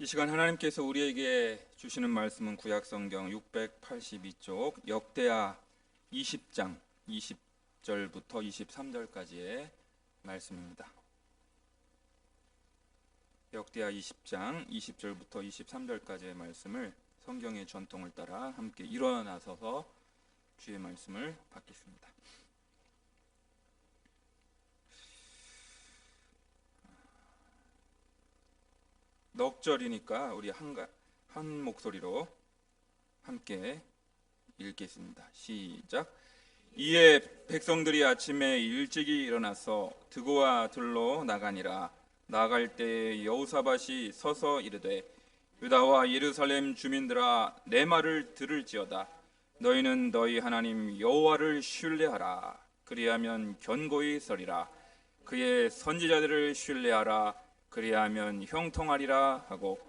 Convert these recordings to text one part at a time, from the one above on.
이 시간 하나님께서 우리에게 주시는 말씀은 구약성경 682쪽 역대하 20장 20절부터 23절까지의 말씀입니다. 역대하 20장 20절부터 23절까지의 말씀을 성경의 전통을 따라 함께 일어나서서 주의 말씀을 받겠습니다. 넉 절이니까 우리 한 목소리로 함께 읽겠습니다. 시작. 이에 백성들이 아침에 일찍이 일어나서 드고와 들로 나가니라. 나갈 때 여호사밧이 서서 이르되 유다와 예루살렘 주민들아 내 말을 들을지어다. 너희는 너희 하나님 여호와를 신뢰하라. 그리하면 견고히 서리라. 그의 선지자들을 신뢰하라. 그리하면 형통하리라 하고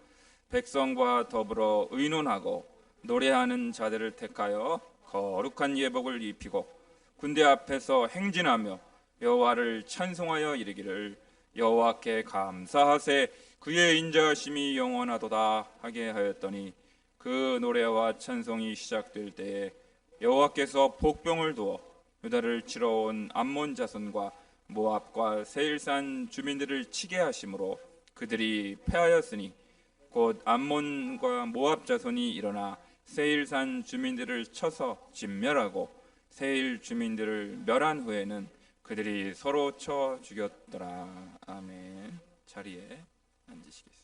백성과 더불어 의논하고 노래하는 자들을 택하여 거룩한 예복을 입히고 군대 앞에서 행진하며 여호와를 찬송하여 이르기를 여호와께 감사하세 그의 인자하심이 영원하도다 하게 하였더니 그 노래와 찬송이 시작될 때에 여호와께서 복병을 두어 유다를 치러 온 암몬 자손과 모압과 세일산 주민들을 치게 하심으로 그들이 패하였으니 곧 암몬과 모압 자손이 일어나 세일산 주민들을 쳐서 진멸하고 세일 주민들을 멸한 후에는 그들이 서로 쳐 죽였더라. 아멘. 자리에 앉으시겠습니다.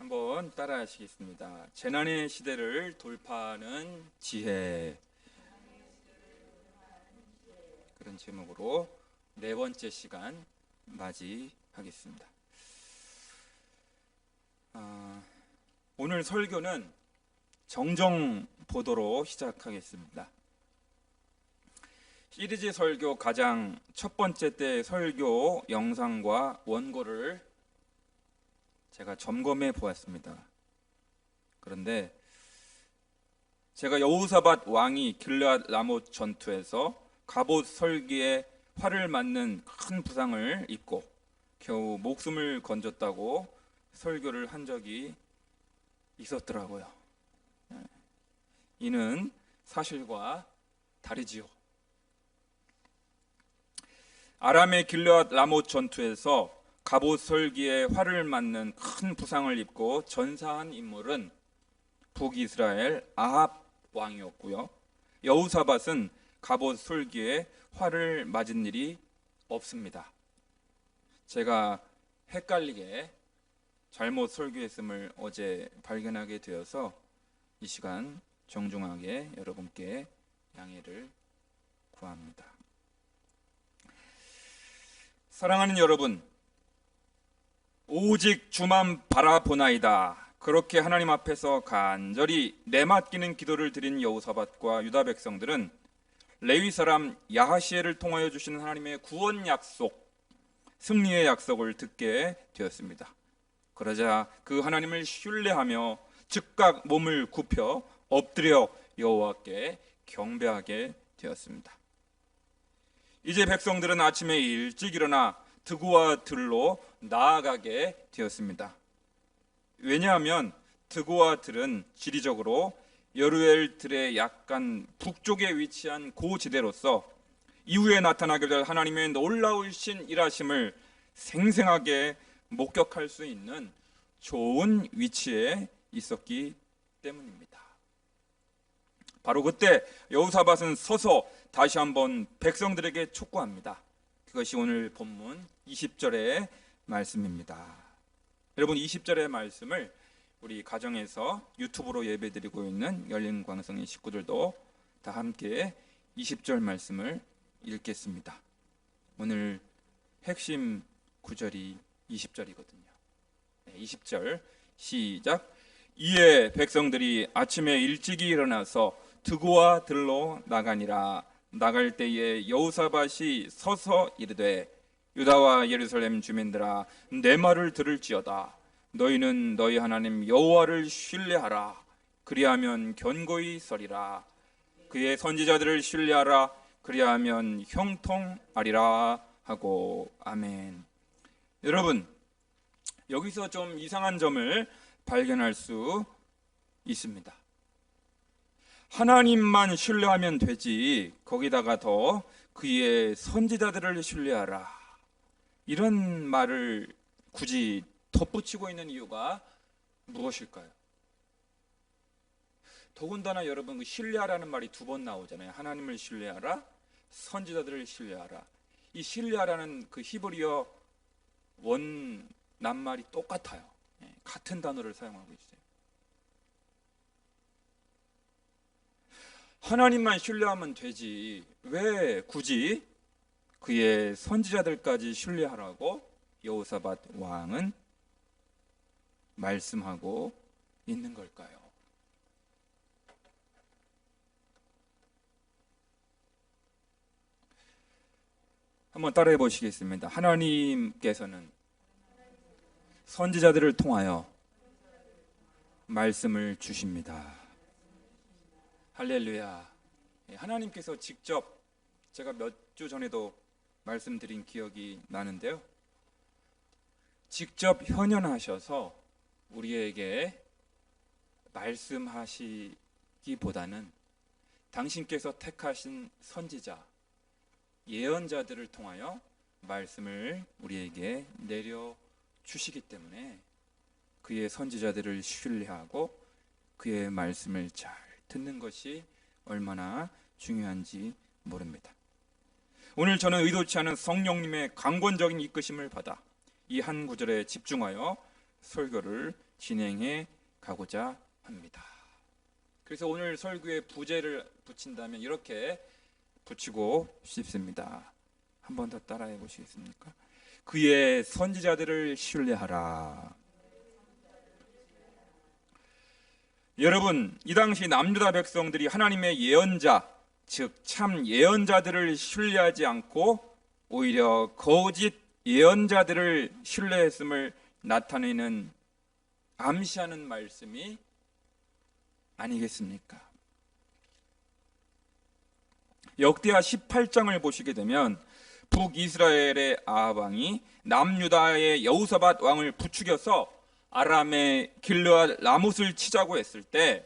한번 따라 하시겠습니다. 재난의 시대를 돌파하는 지혜. 그런 제목으로 네 번째 시간 맞이하겠습니다. 오늘 설교는 정정 보도로 시작하겠습니다. 시리즈 설교 가장 첫 번째 때 설교 영상과 원고를 제가 점검해 보았습니다. 그런데 제가 여호사밧 왕이 길르앗 라못 전투에서 갑옷 설기에 활을 맞는 큰 부상을 입고 겨우 목숨을 건졌다고 설교를 한 적이 있었더라고요. 이는 사실과 다르지요. 아람의 길르앗 라못 전투에서 갑옷 설기에 활을 맞는 큰 부상을 입고 전사한 인물은 북이스라엘 아합 왕이었고요. 여호사밧은 갑옷 설기에 활을 맞은 일이 없습니다. 제가 헷갈리게 잘못 설교했음을 어제 발견하게 되어서 이 시간 정중하게 여러분께 양해를 구합니다. 사랑하는 여러분, 오직 주만 바라보나이다. 그렇게 하나님 앞에서 간절히 내맡기는 기도를 드린 여호사밧과 유다 백성들은 레위 사람 야하시엘을 통하여 주시는 하나님의 구원 약속, 승리의 약속을 듣게 되었습니다. 그러자 그 하나님을 신뢰하며 즉각 몸을 굽혀 엎드려 여호와께 경배하게 되었습니다. 이제 백성들은 아침에 일찍 일어나 드고와 들로 나아가게 되었습니다. 왜냐하면 드고와 들은 지리적으로 여루엘 들의 약간 북쪽에 위치한 고지대로서 이후에 나타나게 될 하나님의 놀라우신 일하심을 생생하게 목격할 수 있는 좋은 위치에 있었기 때문입니다. 바로 그때 여호사밧은 서서 다시 한번 백성들에게 촉구합니다. 그것이 오늘 본문 20절의 말씀입니다. 여러분, 20절의 말씀을 우리 가정에서 유튜브로 예배드리고 있는 열린광성의 식구들도 다 함께 20절 말씀을 읽겠습니다. 오늘 핵심 구절이 20절이거든요. 20절 시작. 이에 백성들이 아침에 일찍이 일어나서 드고와 들로 나가니라. 나갈 때에 여호사밧이 서서 이르되 유다와 예루살렘 주민들아 내 말을 들을지어다. 너희는 너희 하나님 여호와를 신뢰하라. 그리하면 견고히 서리라. 그의 선지자들을 신뢰하라. 그리하면 형통하리라 하고 아멘. 여러분, 여기서 좀 이상한 점을 발견할 수 있습니다. 하나님만 신뢰하면 되지 거기다가 더 그의 선지자들을 신뢰하라, 이런 말을 굳이 덧붙이고 있는 이유가 무엇일까요? 더군다나 여러분, 그 신뢰하라는 말이 두 번 나오잖아요. 하나님을 신뢰하라, 선지자들을 신뢰하라. 이 신뢰하라는 그 히브리어 원 낱말이 똑같아요. 같은 단어를 사용하고 있어요. 하나님만 신뢰하면 되지 왜 굳이 그의 선지자들까지 신뢰하라고 여호사밧 왕은 말씀하고 있는 걸까요? 한번 따라해 보시겠습니다. 하나님께서는 선지자들을 통하여 말씀을 주십니다. 할렐루야. 하나님께서 직접, 제가 몇 주 전에도 말씀드린 기억이 나는데요, 직접 현현하셔서 우리에게 말씀하시기보다는 당신께서 택하신 선지자, 예언자들을 통하여 말씀을 우리에게 내려주시기 때문에 그의 선지자들을 신뢰하고 그의 말씀을 잘 듣는 것이 얼마나 중요한지 모릅니다. 오늘 저는 의도치 않은 성령님의 강권적인 이끄심을 받아 이 한 구절에 집중하여 설교를 진행해 가고자 합니다. 그래서 오늘 설교에 부제를 붙인다면 이렇게 붙이고 싶습니다. 한 번 더 따라해 보시겠습니까? 그의 선지자들을 신뢰하라. 여러분, 이 당시 남유다 백성들이 하나님의 예언자, 즉 참 예언자들을 신뢰하지 않고 오히려 거짓 예언자들을 신뢰했음을 나타내는, 암시하는 말씀이 아니겠습니까? 역대하 18장을 보시게 되면 북이스라엘의 아합 왕이 남유다의 여호사밧 왕을 부추겨서 아람의 길르앗 라못을 치자고 했을 때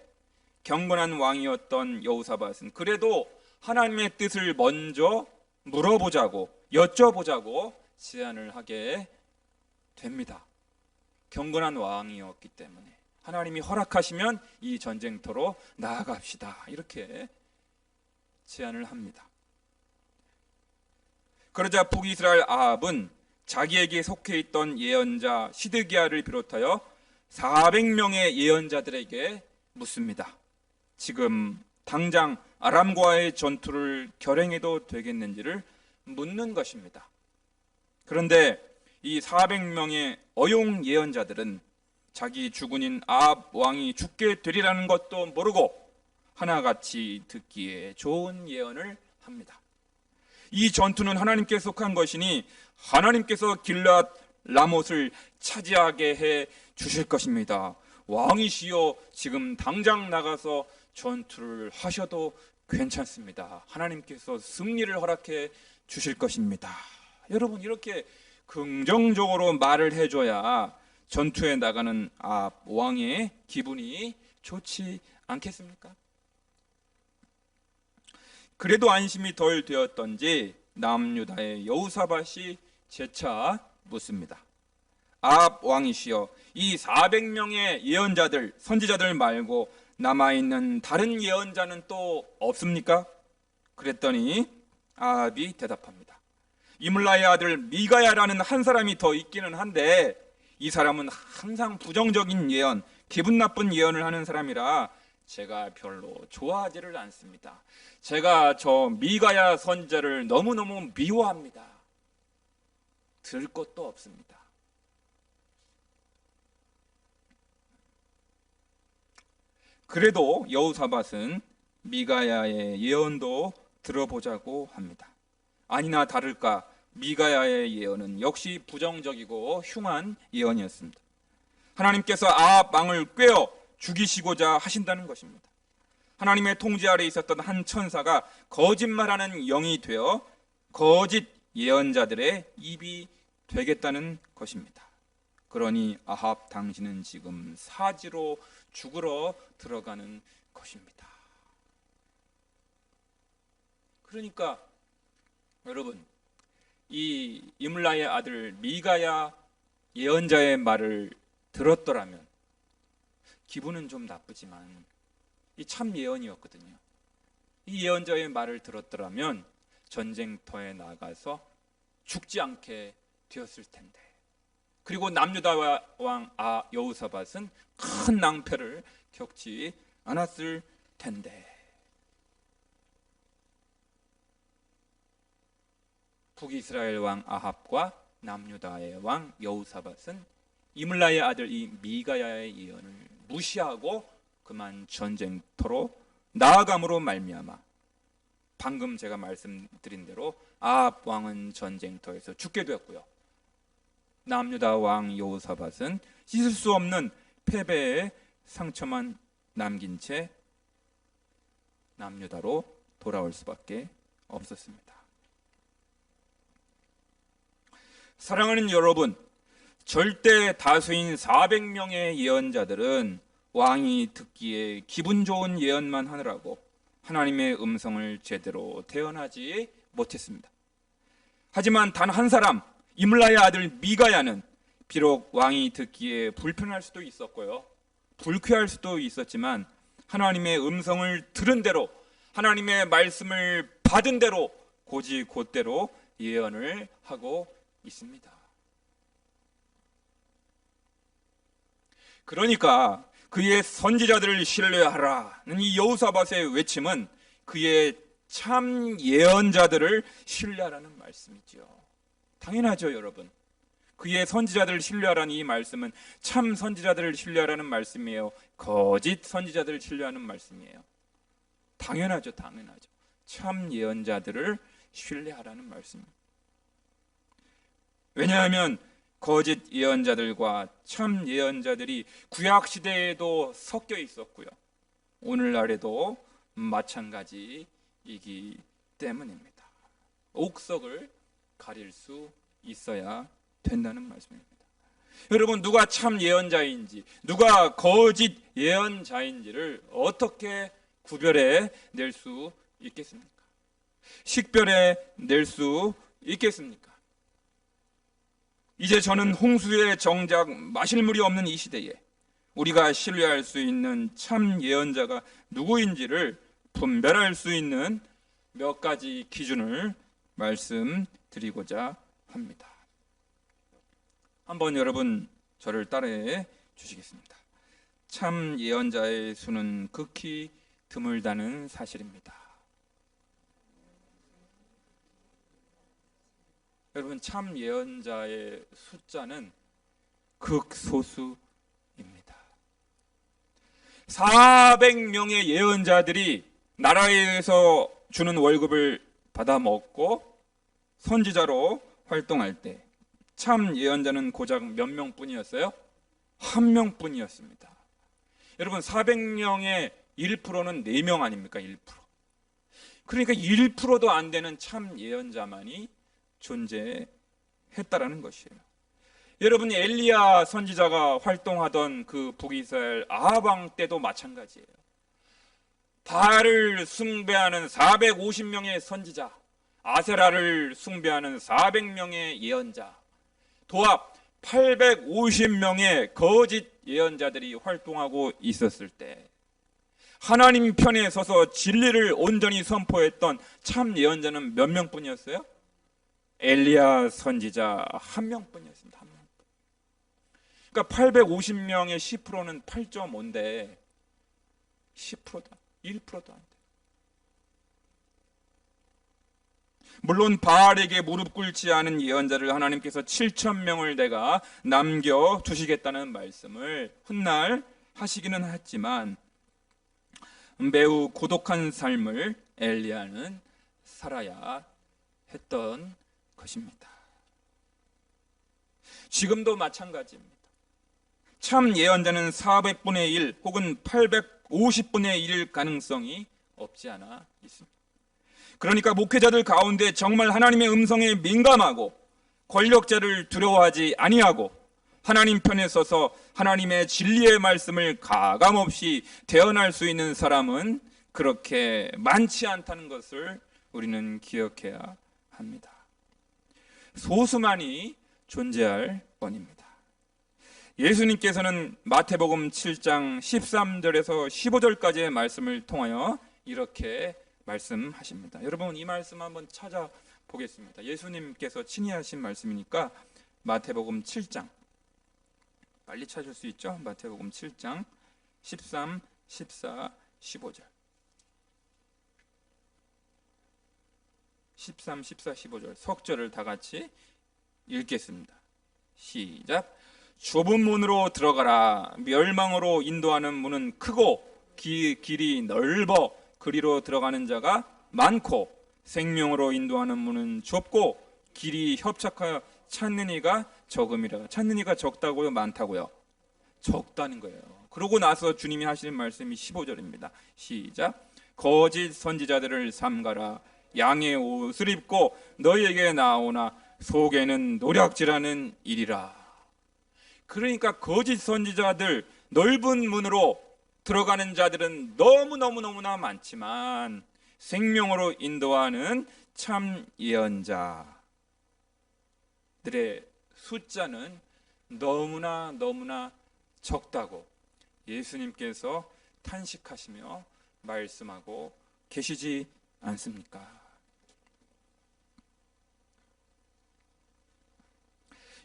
경건한 왕이었던 여호사밧은 그래도 하나님의 뜻을 먼저 물어보자고, 여쭤보자고 제안을 하게 됩니다. 경건한 왕이었기 때문에 하나님이 허락하시면 이 전쟁터로 나아갑시다, 이렇게 제안을 합니다. 그러자 북이스라엘 아합은 자기에게 속해 있던 예언자 시드기야를 비롯하여 400명의 예언자들에게 묻습니다. 지금 당장 아람과의 전투를 결행해도 되겠는지를 묻는 것입니다. 그런데 이 400명의 어용 예언자들은 자기 주군인 아합 왕이 죽게 되리라는 것도 모르고 하나같이 듣기에 좋은 예언을 합니다. 이 전투는 하나님께 속한 것이니 하나님께서 길르앗 라못을 차지하게 해 주실 것입니다. 왕이시여, 지금 당장 나가서 전투를 하셔도 괜찮습니다. 하나님께서 승리를 허락해 주실 것입니다. 여러분, 이렇게 긍정적으로 말을 해줘야 전투에 나가는 아합 왕의 기분이 좋지 않겠습니까? 그래도 안심이 덜 되었던지 남유다의 여호사밧이 재차 묻습니다. 아합 왕이시여, 이 400명의 예언자들, 선지자들 말고 남아있는 다른 예언자는 또 없습니까? 그랬더니 아합이 대답합니다. 이물라의 아들 미가야라는 한 사람이 더 있기는 한데 이 사람은 항상 부정적인 예언, 기분 나쁜 예언을 하는 사람이라 제가 별로 좋아하지를 않습니다. 제가 저 미가야 선지자를 너무너무 미워합니다. 들을 것도 없습니다. 그래도 여호사밧은 미가야의 예언도 들어보자고 합니다. 아니나 다를까 미가야의 예언은 역시 부정적이고 흉한 예언이었습니다. 하나님께서 아합 왕을 꾀어 죽이시고자 하신다는 것입니다. 하나님의 통제 아래 있었던 한 천사가 거짓말하는 영이 되어 거짓 예언자들의 입이 되겠다는 것입니다. 그러니 아합 당신은 지금 사지로 죽으러 들어가는 것입니다. 그러니까 여러분, 이 이물라의 아들 미가야 예언자의 말을 들었더라면 기분은 좀 나쁘지만 이 참 예언이었거든요. 이 예언자의 말을 들었더라면 전쟁터에 나가서 죽지 않게 되었을 텐데, 그리고 남유다 왕 여호사밧은 큰 낭패를 겪지 않았을 텐데, 북이스라엘 왕 아합과 남유다의 왕 여호사밧은 이물라의 아들 이 미가야의 예언을 무시하고 그만 전쟁터로 나아감으로 말미암아 방금 제가 말씀드린 대로 아합 왕은 전쟁터에서 죽게 되었고요, 남유다 왕 여호사밧은 씻을 수 없는 패배의 상처만 남긴 채 남유다로 돌아올 수밖에 없었습니다. 사랑하는 여러분, 절대 다수인 400명의 예언자들은 왕이 듣기에 기분 좋은 예언만 하느라고 하나님의 음성을 제대로 대언하지 못했습니다. 하지만 단 한 사람, 이물라의 아들 미가야는 비록 왕이 듣기에 불편할 수도 있었고요, 불쾌할 수도 있었지만 하나님의 음성을 들은 대로, 하나님의 말씀을 받은 대로 곧대로 예언을 하고 있습니다. 그러니까 그의 선지자들을 신뢰하라는 이 여호사밧의 외침은 그의 참 예언자들을 신뢰하라는 말씀이죠. 당연하죠, 여러분. 그의 선지자들을 신뢰하라는 이 말씀은 참 선지자들을 신뢰하라는 말씀이에요, 거짓 선지자들을 신뢰하는 말씀이에요? 당연하죠. 참 예언자들을 신뢰하라는 말씀입니다. 왜냐하면 거짓 예언자들과 참 예언자들이 구약 시대에도 섞여 있었고요, 오늘날에도 마찬가지이기 때문입니다. 옥석을 가릴 수 있어야 된다는 말씀입니다. 여러분, 누가 참 예언자인지 누가 거짓 예언자인지를 어떻게 구별해 낼 수 있겠습니까? 식별해 낼 수 있겠습니까? 이제 저는 홍수에 정작 마실 물이 없는 이 시대에 우리가 신뢰할 수 있는 참 예언자가 누구인지를 분별할 수 있는 몇 가지 기준을 말씀드리고자 합니다. 한번 여러분 저를 따라해 주시겠습니다. 참 예언자의 수는 극히 드물다는 사실입니다. 여러분, 참 예언자의 숫자는 극소수입니다. 400명의 예언자들이 나라에서 주는 월급을 받아 먹고 선지자로 활동할 때 참 예언자는 고작 몇 명뿐이었어요? 한 명뿐이었습니다. 여러분, 400명의 1%는 4명 아닙니까? 1%. 그러니까 1%도 안 되는 참 예언자만이 존재했다라는 것이에요. 여러분, 엘리야 선지자가 활동하던 그 북이스라엘 아합 왕 때도 마찬가지예요. 바알을 숭배하는 450명의 선지자, 아세라를 숭배하는 400명의 예언자, 도합 850명의 거짓 예언자들이 활동하고 있었을 때 하나님 편에 서서 진리를 온전히 선포했던 참 예언자는 몇 명뿐이었어요? 엘리야 선지자 한 명뿐이었습니다. 한 명뿐. 그러니까 850명의 10%는 8.5인데 10%다. 1%도 안 돼. 물론 바알에게 무릎 꿇지 않은 예언자를 하나님께서 7,000명을 내가 남겨두시겠다는 말씀을 훗날 하시기는 했지만 매우 고독한 삶을 엘리야는 살아야 했던 것입니다. 지금도 마찬가지입니다. 참 예언자는 400분의 1 혹은 850분의 1일 가능성이 없지 않아 있습니다. 그러니까 목회자들 가운데 정말 하나님의 음성에 민감하고 권력자를 두려워하지 아니하고 하나님 편에 서서 하나님의 진리의 말씀을 가감없이 대언할 수 있는 사람은 그렇게 많지 않다는 것을 우리는 기억해야 합니다. 소수만이 존재할 뿐입니다. 예수님께서는 마태복음 7장 13절에서 15절까지의 말씀을 통하여 이렇게 말씀하십니다. 여러분, 이 말씀 한번 찾아보겠습니다. 예수님께서 친히 하신 말씀이니까 마태복음 7장 빨리 찾을 수 있죠? 마태복음 7장 13, 14, 15절 13, 14, 15절 석절을 다 같이 읽겠습니다. 시작. 좁은 문으로 들어가라. 멸망으로 인도하는 문은 크고 길이 넓어 그리로 들어가는 자가 많고 생명으로 인도하는 문은 좁고 길이 협착하여 찾는 이가 적음이라. 찾는 이가 적다고요? 많다고요? 적다는 거예요. 그러고 나서 주님이 하시는 말씀이 15절입니다. 시작. 거짓 선지자들을 삼가라. 양의 옷을 입고 너희에게 나오나 속에는 노략질하는 일이라. 그러니까 거짓 선지자들, 넓은 문으로 들어가는 자들은 너무나 많지만 생명으로 인도하는 참 예언자들의 숫자는 너무나 적다고 예수님께서 탄식하시며 말씀하고 계시지 않습니까?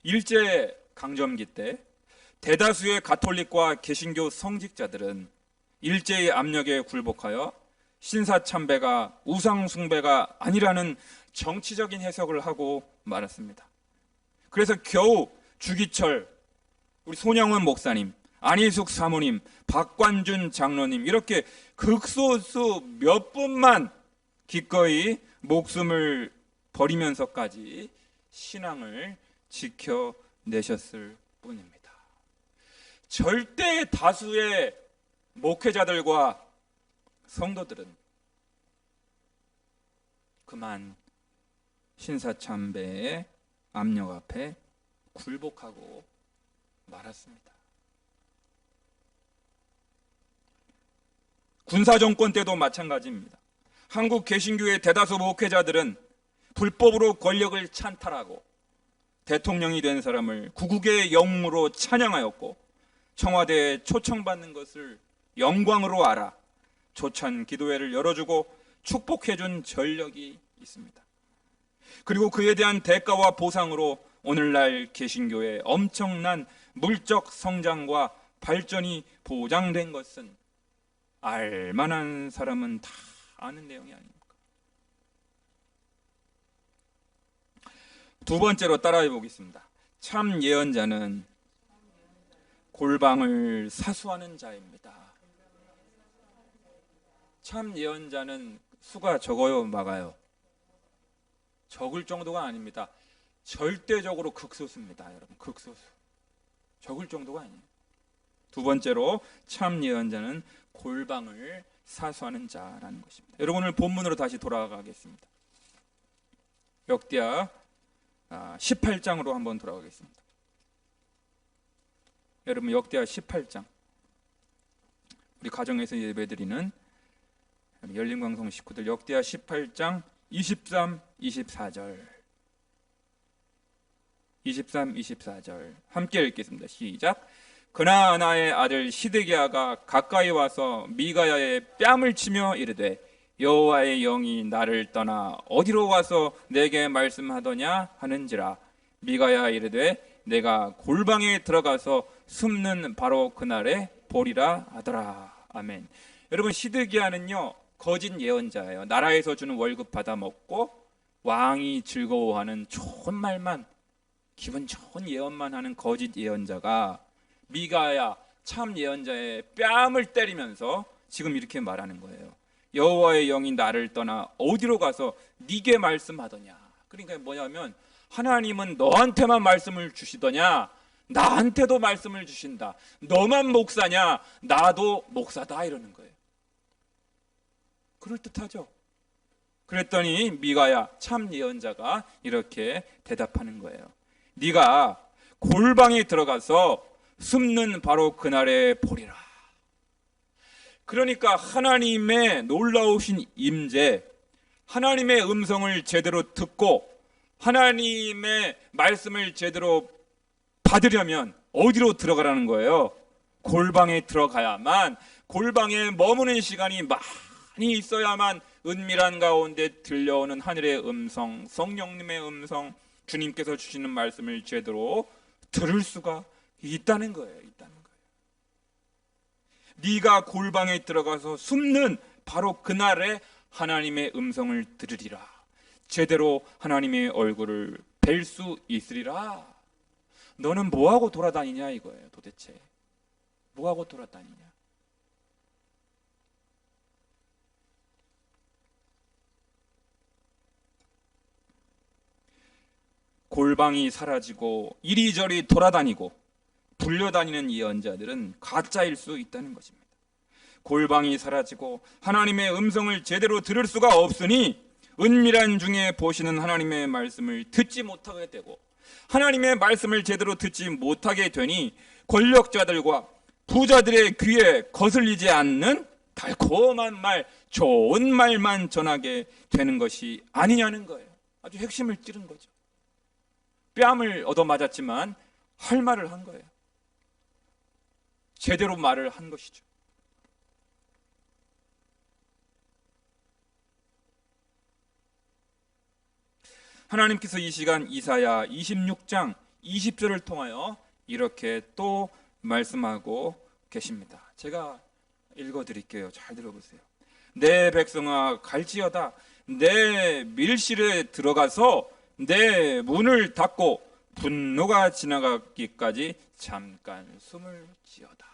일제 강점기 때 대다수의 가톨릭과 개신교 성직자들은 일제의 압력에 굴복하여 신사참배가 우상숭배가 아니라는 정치적인 해석을 하고 말았습니다. 그래서 겨우 주기철, 우리 손영원 목사님, 안희숙 사모님, 박관준 장로님 이렇게 극소수 몇 분만 기꺼이 목숨을 버리면서까지 신앙을 지켜내셨을 뿐입니다. 절대 다수의 목회자들과 성도들은 그만 신사참배의 압력 앞에 굴복하고 말았습니다. 군사정권 때도 마찬가지입니다. 한국 개신교의 대다수 목회자들은 불법으로 권력을 찬탈하고 대통령이 된 사람을 구국의 영웅으로 찬양하였고 청와대에 초청받는 것을 영광으로 알아 조찬 기도회를 열어주고 축복해준 전력이 있습니다. 그리고 그에 대한 대가와 보상으로 오늘날 개신교의 엄청난 물적 성장과 발전이 보장된 것은 알만한 사람은 다 아는 내용이 아닙니까? 두 번째로 따라해 보겠습니다. 참 예언자는 골방을 사수하는 자입니다. 참 예언자는 수가 적어요, 막아요? 적을 정도가 아닙니다. 절대적으로 극소수입니다, 여러분. 극소수. 적을 정도가 아니에요. 두 번째로 참 예언자는 골방을 사수하는 자라는 것입니다. 여러분, 오늘 본문으로 다시 돌아가겠습니다. 역대하 18장으로 한번 돌아가겠습니다. 여러분, 역대하 18장. 우리 가정에서 예배드리는 열린광성 식구들 역대하 18장 23, 24절 23, 24절 함께 읽겠습니다. 시작. 그나아나의 아들 시드기야가 가까이 와서 미가야의 뺨을 치며 이르되 여호와의 영이 나를 떠나 어디로 와서 내게 말씀하더냐 하는지라. 미가야 이르되 내가 골방에 들어가서 숨는 바로 그날에 보리라 하더라. 아멘. 여러분, 시드기야는요 거짓 예언자예요. 나라에서 주는 월급 받아 먹고 왕이 즐거워하는 좋은 말만, 기분 좋은 예언만 하는 거짓 예언자가 미가야 참 예언자의 뺨을 때리면서 지금 이렇게 말하는 거예요. 여호와의 영이 나를 떠나 어디로 가서 네게 말씀하더냐. 그러니까 뭐냐면 하나님은 너한테만 말씀을 주시더냐, 나한테도 말씀을 주신다. 너만 목사냐? 나도 목사다. 이러는 거예요. 그럴듯하죠. 그랬더니 미가야 참 예언자가 이렇게 대답하는 거예요. 네가 골방에 들어가서 숨는 바로 그날에 보리라. 그러니까 하나님의 놀라우신 임재, 하나님의 음성을 제대로 듣고 하나님의 말씀을 제대로 받으려면 어디로 들어가라는 거예요? 골방에 들어가야만, 골방에 머무는 시간이 많이 있어야만 은밀한 가운데 들려오는 하늘의 음성, 성령님의 음성, 주님께서 주시는 말씀을 제대로 들을 수가 있다는 거예요. 네가 골방에 들어가서 숨는 바로 그날에 하나님의 음성을 들으리라. 제대로 하나님의 얼굴을 뵐 수 있으리라. 너는 뭐하고 돌아다니냐 이거예요. 도대체 뭐하고 돌아다니냐. 골방이 사라지고 이리저리 돌아다니고 불려다니는 예언자들은 가짜일 수 있다는 것입니다. 골방이 사라지고 하나님의 음성을 제대로 들을 수가 없으니 은밀한 중에 보시는 하나님의 말씀을 듣지 못하게 되고, 하나님의 말씀을 제대로 듣지 못하게 되니 권력자들과 부자들의 귀에 거슬리지 않는 달콤한 말, 좋은 말만 전하게 되는 것이 아니냐는 거예요. 아주 핵심을 찌른 거죠. 뺨을 얻어맞았지만 할 말을 한 거예요. 제대로 말을 한 것이죠. 하나님께서 이 시간 이사야 26장 20절을 통하여 이렇게 또 말씀하고 계십니다. 제가 읽어드릴게요. 잘 들어보세요. 내 백성아 갈지어다. 내 밀실에 들어가서 내 문을 닫고 분노가 지나가기까지 잠깐 숨을 지어다.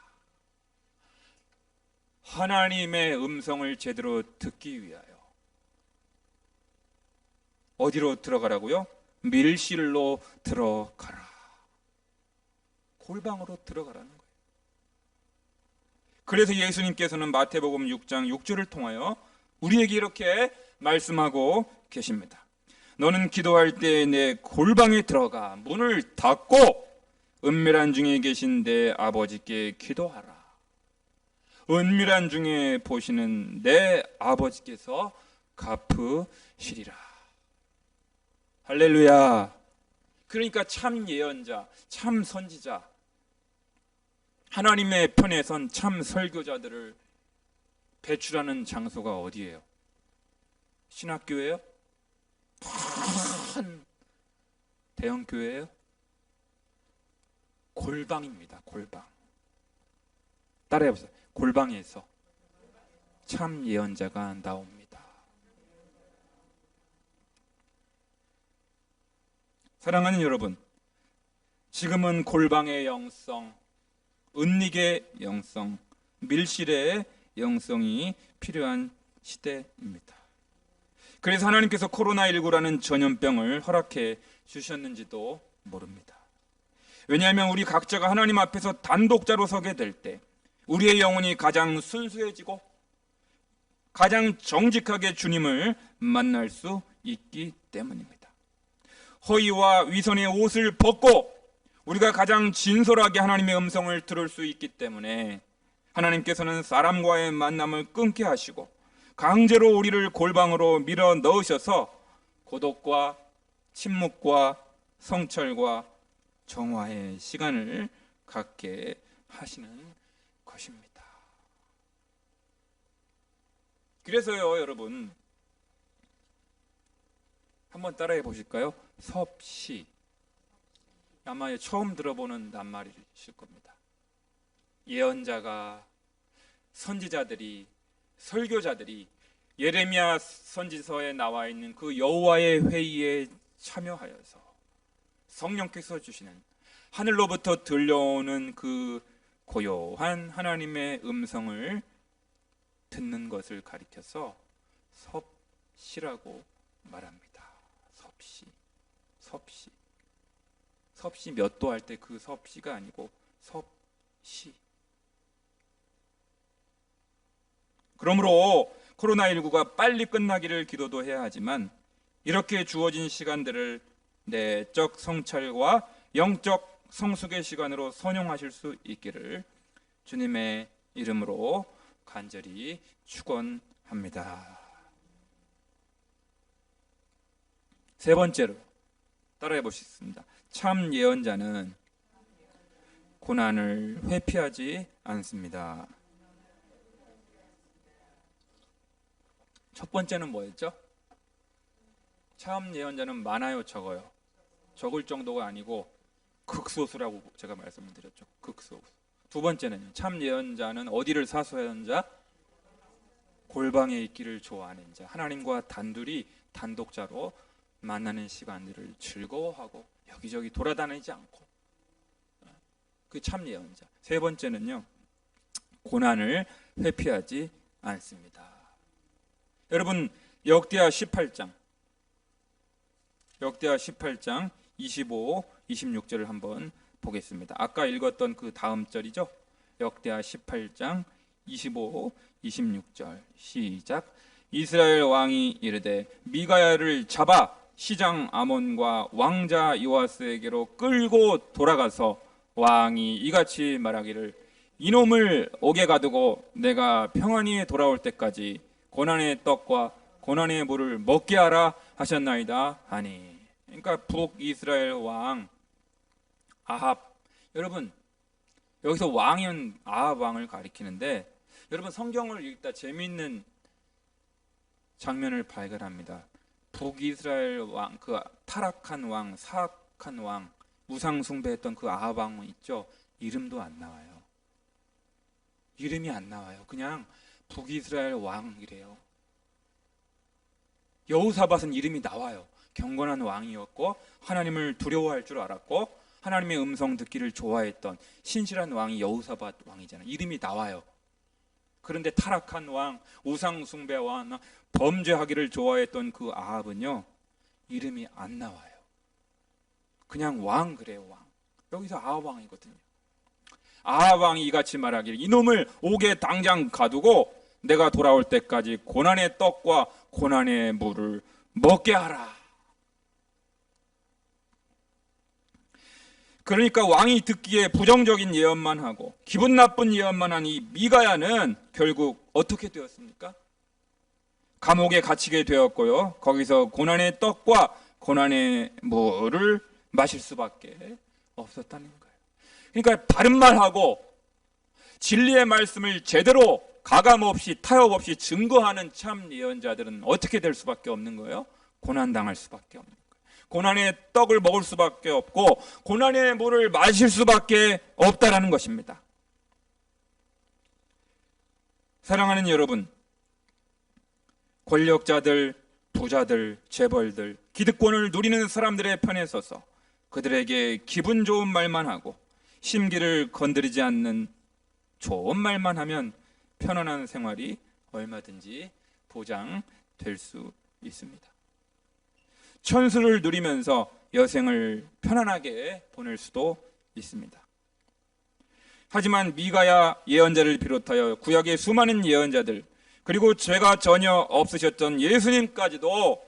하나님의 음성을 제대로 듣기 위하여 어디로 들어가라고요? 밀실로 들어가라. 골방으로 들어가라는 거예요. 그래서 예수님께서는 마태복음 6장 6절을 통하여 우리에게 이렇게 말씀하고 계십니다. 너는 기도할 때 내 골방에 들어가 문을 닫고 은밀한 중에 계신 내 아버지께 기도하라. 은밀한 중에 보시는 내 아버지께서 갚으시리라. 할렐루야. 그러니까 참 예언자, 참 선지자, 하나님의 편에 선 참 설교자들을 배출하는 장소가 어디예요? 신학교예요? 큰 대형 교회예요? 골방입니다. 골방. 따라해보세요. 골방에서 참 예언자가 나옵니다. 사랑하는 여러분, 지금은 골방의 영성, 은닉의 영성, 밀실의 영성이 필요한 시대입니다. 그래서 하나님께서 코로나19라는 전염병을 허락해 주셨는지도 모릅니다. 왜냐하면 우리 각자가 하나님 앞에서 단독자로 서게 될 때 우리의 영혼이 가장 순수해지고 가장 정직하게 주님을 만날 수 있기 때문입니다. 허위와 위선의 옷을 벗고 우리가 가장 진솔하게 하나님의 음성을 들을 수 있기 때문에 하나님께서는 사람과의 만남을 끊게 하시고 강제로 우리를 골방으로 밀어 넣으셔서 고독과 침묵과 성철과 정화의 시간을 갖게 하시는 것입니다. 그래서요, 여러분, 한번 따라해 보실까요? 섭씨. 아마 처음 들어보는 낱말이실 겁니다. 예언자가, 선지자들이, 설교자들이 예레미야 선지서에 나와 있는 그 여호와의 회의에 참여하여서 성령께서 주시는 하늘로부터 들려오는 그 고요한 하나님의 음성을 듣는 것을 가리켜서 섭씨라고 말합니다. 섭씨. 섭씨 몇 도 할 때 그 섭씨가 아니고 섭씨. 그러므로 코로나19가 빨리 끝나기를 기도도 해야 하지만 이렇게 주어진 시간들을 내적 성찰과 영적 성숙의 시간으로 선용하실 수 있기를 주님의 이름으로 간절히 축원합니다. 세 번째로 따라해 보시겠습니다. 참 예언자는 고난을 회피하지 않습니다. 첫 번째는 뭐였죠? 참 예언자는 많아요, 적어요? 적을 정도가 아니고 극소수라고 제가 말씀을 드렸죠. 극소수. 두 번째는요. 참 예언자는 어디를 사수하는 자? 골방에 있기를 좋아하는 자. 하나님과 단둘이 단독자로 만나는 시간들을 즐거워하고 여기저기 돌아다니지 않고, 그 참 예언자. 세 번째는요. 고난을 회피하지 않습니다. 여러분, 역대하 18장 25, 26절을 한번 보겠습니다. 아까 읽었던 그 다음 절이죠. 역대하 18장 25, 26절 시작. 이스라엘 왕이 이르되 미가야를 잡아 시장 아몬과 왕자 요아스에게로 끌고 돌아가서 왕이 이같이 말하기를 이놈을 옥에 가두고 내가 평안히 돌아올 때까지 고난의 떡과 고난의 물을 먹게 하라 하셨나이다 하니. 그러니까 북이스라엘 왕 아합. 여러분, 여기서 왕은 아합 왕을 가리키는데, 여러분 성경을 읽다 재미있는 장면을 발견합니다. 북이스라엘 왕, 그 타락한 왕, 사악한 왕, 우상 숭배했던 그 아합 왕 있죠. 이름도 안 나와요. 이름이 안 나와요. 그냥 북이스라엘 왕이래요. 여호사밧은 이름이 나와요. 경건한 왕이었고 하나님을 두려워할 줄 알았고 하나님의 음성 듣기를 좋아했던 신실한 왕이 여호사밧 왕이잖아요. 이름이 나와요. 그런데 타락한 왕, 우상 숭배와 범죄하기를 좋아했던 그 아합은요, 이름이 안 나와요. 그냥 왕 그래요, 왕. 여기서 아합 왕이거든요. 아합 왕이 이같이 말하기를 이놈을 옥에 당장 가두고 내가 돌아올 때까지 고난의 떡과 고난의 물을 먹게 하라. 그러니까 왕이 듣기에 부정적인 예언만 하고 기분 나쁜 예언만 한 이 미가야는 결국 어떻게 되었습니까? 감옥에 갇히게 되었고요. 거기서 고난의 떡과 고난의 물을 마실 수밖에 없었다는 거예요. 그러니까 바른 말하고 진리의 말씀을 제대로 가감없이 타협 없이 증거하는 참 예언자들은 어떻게 될 수밖에 없는 거예요? 고난당할 수밖에 없는 거예요. 고난의 떡을 먹을 수밖에 없고 고난의 물을 마실 수밖에 없다라는 것입니다. 사랑하는 여러분, 권력자들, 부자들, 재벌들, 기득권을 누리는 사람들의 편에 서서 그들에게 기분 좋은 말만 하고 심기를 건드리지 않는 좋은 말만 하면 편안한 생활이 얼마든지 보장될 수 있습니다. 천수를 누리면서 여생을 편안하게 보낼 수도 있습니다. 하지만 미가야 예언자를 비롯하여 구약의 수많은 예언자들, 그리고 죄가 전혀 없으셨던 예수님까지도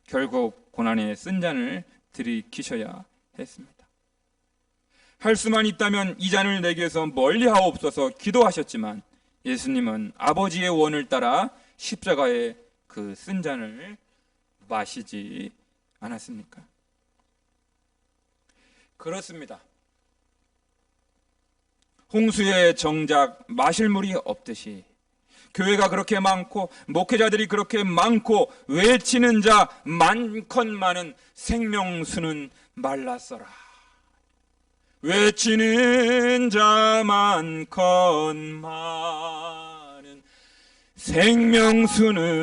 결국 고난의 쓴 잔을 들이키셔야 했습니다. 할 수만 있다면 이 잔을 내게서 멀리 하옵소서 기도하셨지만 예수님은 아버지의 원을 따라 십자가의 그 쓴 잔을 마시지 않았습니까? 그렇습니다. 홍수에 정작 마실 물이 없듯이 교회가 그렇게 많고 목회자들이 그렇게 많고 외치는 자 많건만은 생명수는 말랐어라. 외치는 자 많건만은 생명수는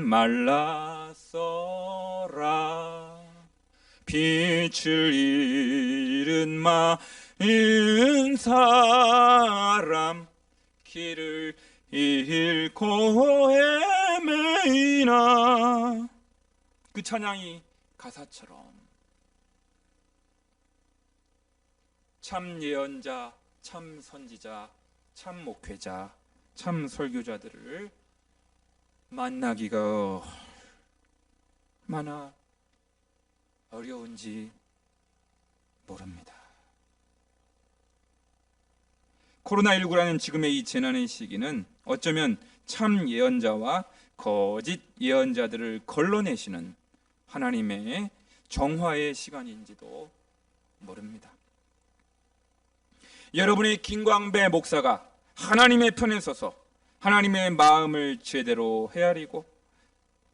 말랐어라. 빛을 잃은 많은 사람 길을 잃고 헤매이나. 그 찬양이 가사처럼 참 예언자, 참 선지자, 참 목회자, 참 설교자들을 만나기가 얼마나 어려운지 모릅니다. 코로나19라는 지금의 이 재난의 시기는 어쩌면 참 예언자와 거짓 예언자들을 걸러내시는 하나님의 정화의 시간인지도 모릅니다. 여러분의 김광배 목사가 하나님의 편에 서서 하나님의 마음을 제대로 헤아리고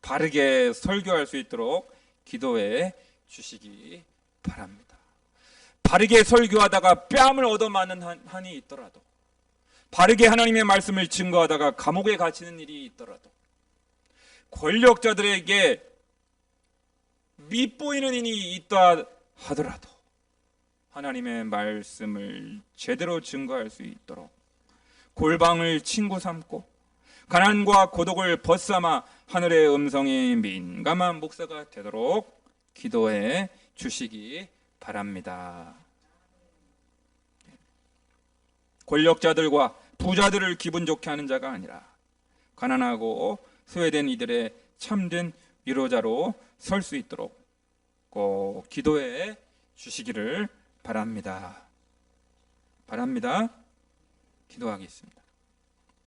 바르게 설교할 수 있도록 기도해 주시기 바랍니다. 바르게 설교하다가 뺨을 얻어맞는 한이 있더라도, 바르게 하나님의 말씀을 증거하다가 감옥에 갇히는 일이 있더라도, 권력자들에게 밉보이는 일이 있다 하더라도 하나님의 말씀을 제대로 증거할 수 있도록 골방을 친구 삼고 가난과 고독을 벗삼아 하늘의 음성에 민감한 목사가 되도록 기도해 주시기 바랍니다. 권력자들과 부자들을 기분 좋게 하는 자가 아니라 가난하고 소외된 이들의 참된 위로자로 설 수 있도록 꼭 기도해 주시기를 바랍니다. 기도하겠습니다.